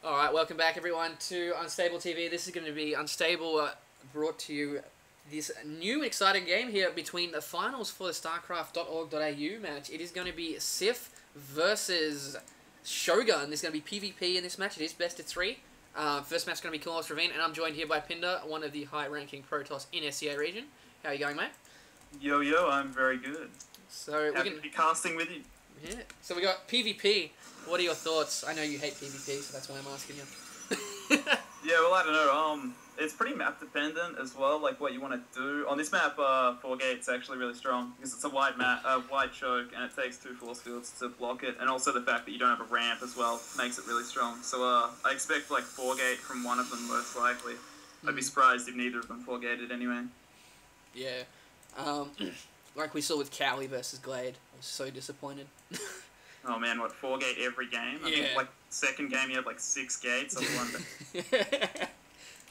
Alright, welcome back everyone to Unstable TV. This is going to be Unstable brought to you this new exciting game here between the finals for the starcraft.org.au match. It is going to be Sif versus Shogun. There's going to be PvP in this match. It is best of 3. First match is going to be Coolhouse Ravine, and I'm joined here by Pinder, one of the high-ranking Protoss in SCA region. How are you going, mate? Yo, yo, I'm very good. So Happy to be casting with you. Yeah. So we got PvP. What are your thoughts? I know you hate PvP, so that's why I'm asking you. Yeah, well, I don't know. It's pretty map dependent as well, like what you want to do. On this map, 4 gates actually really strong because it's a wide map, wide choke, and it takes 2 force fields to block it, and also the fact that you don't have a ramp as well makes it really strong. So I expect like 4 gate from one of them most likely. I'd be surprised if neither of them 4 gated anyway. Yeah. Like we saw with Cowley versus Glade. I was so disappointed. Oh man, what, 4 gate every game? I think like second game you had like 6 gates. I wonder.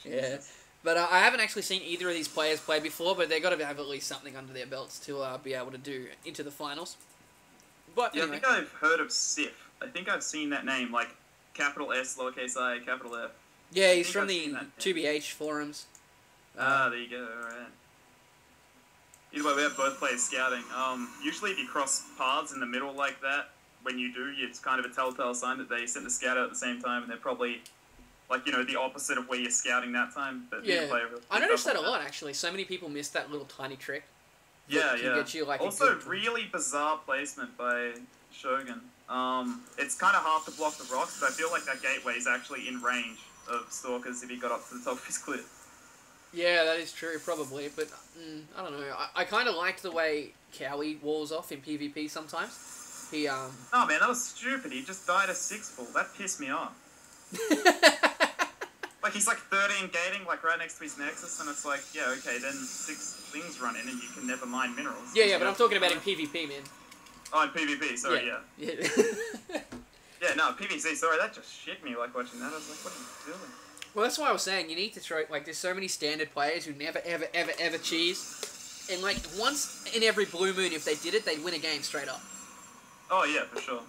Yeah. But I haven't actually seen either of these players play before, but they've got to have at least something under their belts to be able to do into the finals. But yeah, anyway. I think I've heard of Sif. I think I've seen that name, like capital S, lowercase I, capital F. Yeah, he's from the 2BH forums. There you go, alright. Either way, we have both players scouting. Usually if you cross paths in the middle like that, when you do, it's kind of a telltale sign that they sent the scout out at the same time, and they're probably, like, you know, the opposite of where you're scouting that time. But yeah, I noticed that a lot, actually. So many people miss that little tiny trick. Yeah, yeah. Get you, like, also, really bizarre placement by Shogun. It's kind of hard to block the rocks, but I feel like that gateway is actually in range of Stalkers if he got up to the top of his cliff. Yeah, that is true, probably, but I don't know. I kind of liked the way Cowie walls off in PvP sometimes. He, Oh man, that was stupid. He just died a 6-full. That pissed me off. Like, he's like 13 gating, like right next to his Nexus, and it's like, yeah, okay, then 6 things run in and you can never mine minerals. Yeah, but I'm talking about in PvP, man. Oh, in PvP, sorry, yeah. Yeah, no, PvC, sorry, that just shit me, like, watching that. I was like, what are you doing? Well, that's why I was saying, you need to try, like, there's so many standard players who never, ever cheese. And, like, once in every blue moon, if they did it, they'd win a game straight up. Oh, yeah, for sure.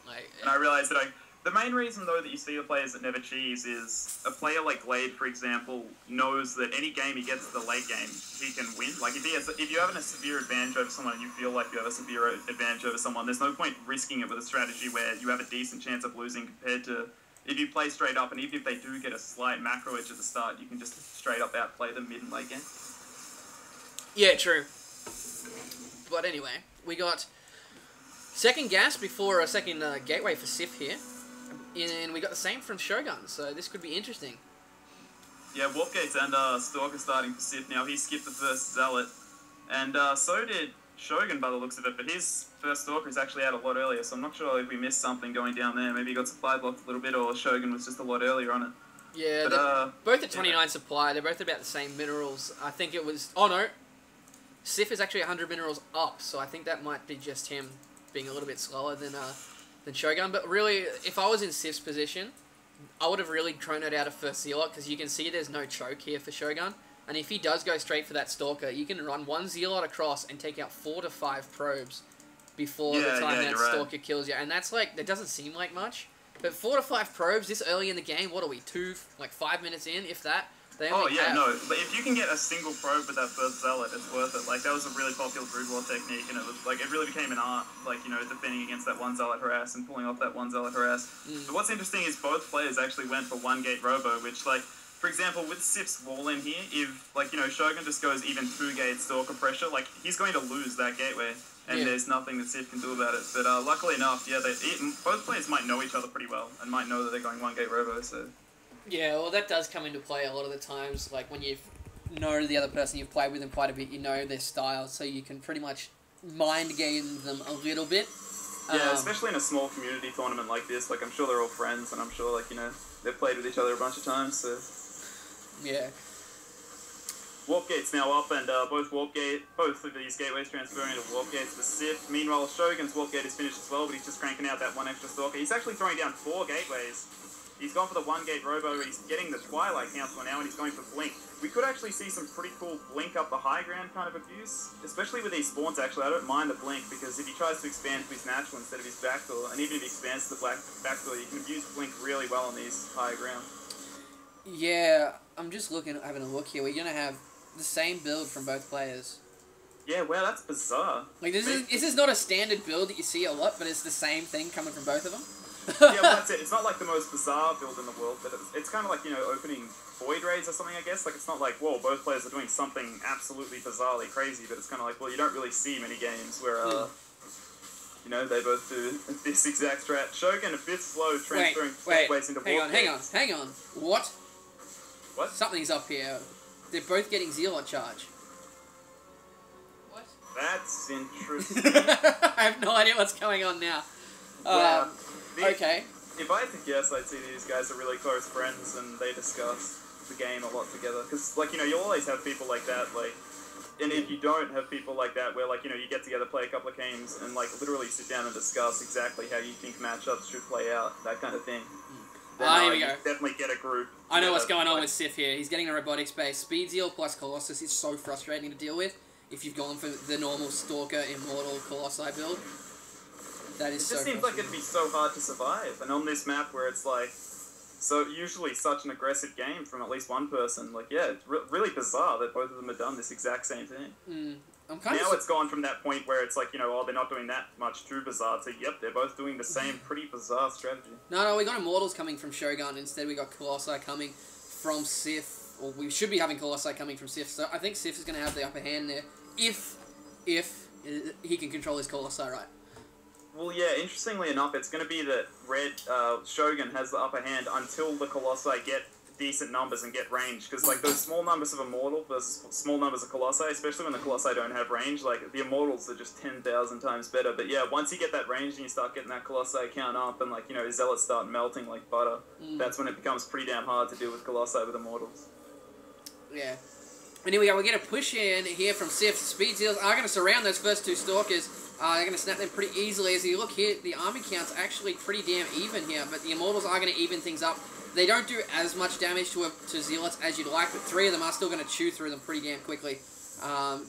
Like, and I realised that the main reason, though, that you see the players that never cheese is a player like Glade, for example, knows that any game he gets to the late game, he can win. Like, if you have a severe advantage over someone and you feel like you have a severe advantage over someone, there's no point risking it with a strategy where you have a decent chance of losing compared to if you play straight up, and even if they do get a slight macro edge at the start, you can just straight up outplay them mid and late game. Yeah, true. But anyway, we got second gas before a second gateway for Sif here. And we got the same from Shogun, so this could be interesting. Yeah, Warp Gates and Stalker starting for Sif now. He skipped the first Zealot, and so did Shogun by the looks of it, but his first Stalker is actually out a lot earlier, so I'm not sure if we missed something going down there. Maybe he got supply blocked a little bit, or Shogun was just a lot earlier on it. Yeah, but, both at 29 supply. They're both about the same minerals. I think it was... Oh, no. Sif is actually 100 minerals up, so I think that might be just him being a little bit slower than Shogun. But really, if I was in Sif's position, I would have really chronoed out a first Zealot, because you can see there's no choke here for Shogun. And if he does go straight for that Stalker, you can run 1 Zealot across and take out 4 to 5 probes before the time that Stalker kills you. And that's like, that doesn't seem like much. But 4 to 5 probes this early in the game, what are we, 5 minutes in, if that? Oh yeah, no, but if you can get a single probe with that first Zealot, it's worth it. Like, that was a really popular Brood War technique, and it was like, it really became an art, like, you know, defending against that 1 Zealot harass and pulling off that 1 Zealot harass. But what's interesting is both players actually went for 1 gate robo, which, like, for example, with Sif's wall in here, if, like, you know, Shogun just goes even 2 gate Stalker pressure, like, he's going to lose that gateway, and there's nothing that Sif can do about it. But luckily enough, yeah, both players might know each other pretty well, and might know that they're going 1 gate robo, so... Yeah, well, that does come into play a lot of the times, like, when you know the other person, you've played with them quite a bit, you know their style, so you can pretty much mind game them a little bit. Yeah, especially in a small community tournament like this, like, I'm sure they're all friends, and I'm sure, like, you know, they've played with each other a bunch of times, so... Yeah. Warp Gate's now up, and both of these gateways transferring to Warp Gates for Sif. Meanwhile, Shogun's Warp Gate is finished as well, but he's just cranking out that 1 extra Stalker. He's actually throwing down 4 gateways. He's gone for the 1-gate Robo, he's getting the Twilight Council now, and he's going for Blink. We could actually see some pretty cool Blink up the high ground kind of abuse, especially with these spawns, actually. I don't mind the Blink, because if he tries to expand to his natural instead of his backdoor, and even if he expands to the backdoor, you can abuse Blink really well on these high ground. Yeah, I'm just having a look here. We're going to have the same build from both players. Yeah, wow, that's bizarre. Like, this is not a standard build that you see a lot, but it's the same thing coming from both of them. Yeah, well, that's it. It's not like the most bizarre build in the world, but it's kind of like, you know, opening Void Raids or something, I guess. Like, it's not like, whoa, both players are doing something absolutely bizarrely crazy, but it's kind of like, well, you don't really see many games where, you know, they both do this exact strat. Shogun, a bit slow, transferring ways into Warp. Hang on. What? What? Something's up here. They're both getting Zealot charge. What? That's interesting. I have no idea what's going on now. Well, okay. If I had to guess, I'd say these guys are really close friends and they discuss the game a lot together. Because, like, you know, you'll always have people like that, like, and if you don't have people like that where, like, you know, you get together, play a couple of games, and, like, literally sit down and discuss exactly how you think matchups should play out, that kind of thing. Then, here we go. Definitely get a group. I know what's going on with Sif here. He's getting a robotics base. Speed Zeal plus Colossus is so frustrating to deal with if you've gone for the normal Stalker, Immortal, Colossi build. That is so frustrating. It just seems like it'd be so hard to survive. And on this map where it's like, so usually such an aggressive game from at least one person, like, yeah, it's really bizarre that both of them have done this exact same thing. Now it's gone from that point where it's like, you know, oh, they're not doing that much too bizarre to, yep, they're both doing the same pretty bizarre strategy. No, we got Immortals coming from Shogun. Instead, we got Colossi coming from Sif. Or we should be having Colossi coming from Sif. So I think Sif is going to have the upper hand there if he can control his Colossi right. Well, yeah, interestingly enough, it's going to be that Red Shogun has the upper hand until the Colossi get decent numbers and get range. Because, like, those small numbers of Immortal versus small numbers of Colossi, especially when the Colossi don't have range, like, the Immortals are just 10,000 times better. But, yeah, once you get that range and you start getting that Colossi count up and, like, you know, Zealots start melting like butter, that's when it becomes pretty damn hard to deal with Colossi with Immortals. Yeah. Anyway, we're going to push in here from Sif. Speed Seals are going to surround those first two Stalkers. They're going to snap them pretty easily. As you look here, the army count's actually pretty damn even here, but the Immortals are going to even things up. They don't do as much damage to Zealots as you'd like, but three of them are still going to chew through them pretty damn quickly.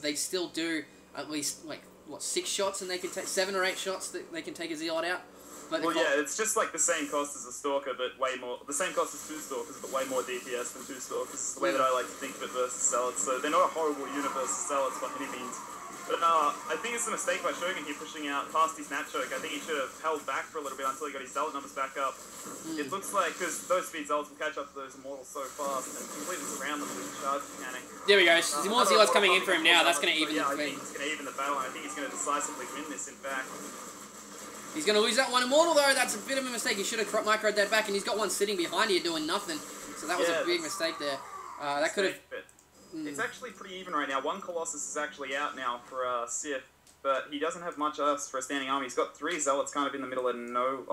They still do at least, like, what, 6 shots, and they can take 7 or 8 shots that they can take a Zealot out. But well, yeah, it's just like the same cost as a Stalker, but way more... The same cost as 2 Stalkers, but way more DPS than 2 Stalkers. It's the way that I like to think of it versus Zealots. So they're not a horrible unit versus Zealots by any means. But I think it's a mistake by Shogun here pushing out past his Nat Choke. I think he should have held back for a little bit until he got his Zealot numbers back up. It looks like, because those speed Zealots will catch up to those Immortals so fast and completely surround them with the charge mechanic. There we go. The more Zealots coming in for him now, that's going to even the I think he's going to even the battle, and I think he's going to decisively win this, in fact. He's going to lose that one Immortal, though. That's a bit of a mistake. He should have microed that back, and he's got one sitting behind here doing nothing. So that was a big mistake there. That could have... It's actually pretty even right now. One Colossus is actually out now for Sif, but he doesn't have much else for a standing army. He's got 3 Zealots kind of in the middle of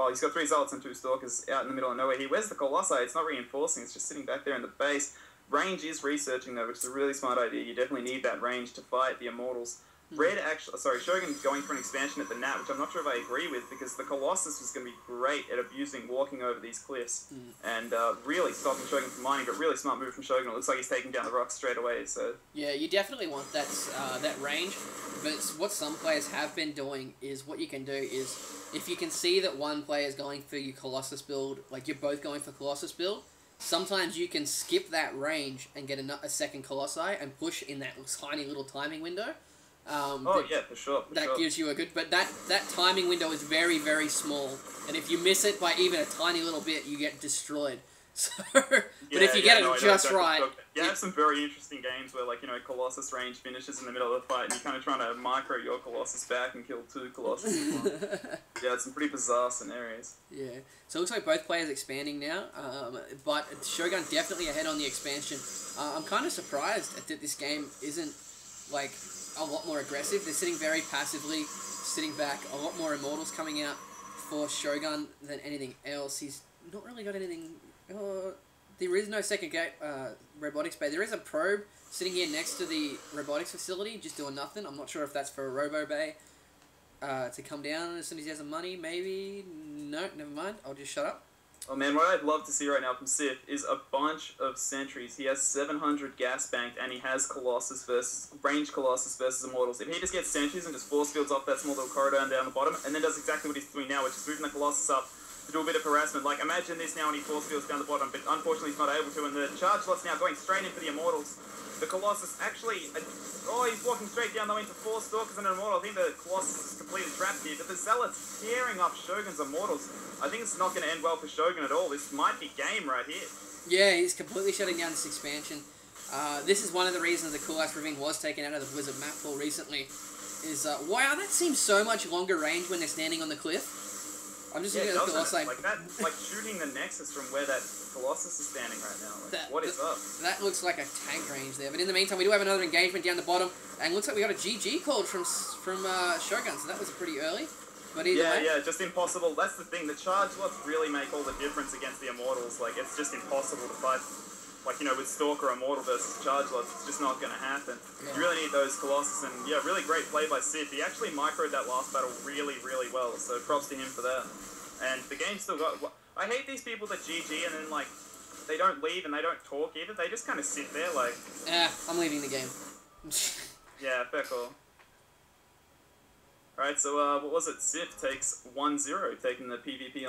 he's got 3 Zealots and 2 Stalkers out in the middle of nowhere. He wears the Colossi. It's not reinforcing. It's just sitting back there in the base. Range is researching, though, which is a really smart idea. You definitely need that range to fight the Immortals. Shogun going for an expansion at the Nat, which I'm not sure if I agree with, because the Colossus was going to be great at abusing walking over these cliffs and really stopping Shogun from mining, but really smart move from Shogun. It looks like he's taking down the rocks straight away. So yeah, you definitely want that range, but what some players have been doing is what you can do is if you can see that one player is going for your Colossus build, like you're both going for Colossus build, sometimes you can skip that range and get a second Colossi and push in that tiny little timing window. Yeah, for sure. That gives you a good... But that timing window is very, very small. And if you miss it by even a tiny little bit, you get destroyed. So, but if you get it just right... You have some very interesting games where, like, you know, Colossus range finishes in the middle of the fight and you're kind of trying to micro your Colossus back and kill 2 Colossus. Yeah, it's some pretty bizarre scenarios. Yeah. So it looks like both players expanding now. But Shogun definitely ahead on the expansion. I'm kind of surprised that this game isn't, like... a lot more aggressive. They're sitting very passively, sitting back. A lot more Immortals coming out for Shogun than anything else. He's not really got anything... there is no second gate robotics bay. There is a probe sitting here next to the robotics facility, just doing nothing. I'm not sure if that's for a robo bay to come down as soon as he has the money. Maybe... No, never mind. I'll just shut up. Oh man, what I'd love to see right now from Sif is a bunch of sentries. He has 700 gas banked, and he has ranged Colossus versus Immortals. If he just gets sentries and just force fields off that small little corridor and down the bottom, and then does exactly what he's doing now, which is moving the Colossus up to do a bit of harassment. Like, imagine this now when he force fields down the bottom, but unfortunately he's not able to, and the charge slot's now going straight in for the Immortals. The Colossus actually... he's walking straight down though into 4 Stalkers and an Immortal. I think the Colossus is completely trapped here, but the Zealot's tearing up Shogun's Immortals. I think it's not going to end well for Shogun at all. This might be game right here. Yeah, he's completely shutting down this expansion. This is one of the reasons the Cool Ice Ravine was taken out of the Blizzard map pool recently. Wow, that seems so much longer range when they're standing on the cliff. I'm just looking at the Colossus. Like shooting the Nexus from where that Colossus is standing right now. Like, what is up? That looks like a tank range there. But in the meantime, we do have another engagement down the bottom, and looks like we got a GG called from Shogun. So that was pretty early. But either way, just impossible. That's the thing. The charge slots really make all the difference against the Immortals. Like, it's just impossible to fight. Like, you know, with Stalker Immortal versus charge slots, it's just not going to happen. Yeah. You really need those Colossus, and yeah, really great play by Sif. He actually microed that last battle really, really well, so props to him for that. And the game still got... I hate these people that GG and then, like, they don't leave and they don't talk either. They just kind of sit there, like... Yeah, I'm leaving the game. Yeah, fair call. Alright, so, what was it? Sif takes 1-0, taking the PvP on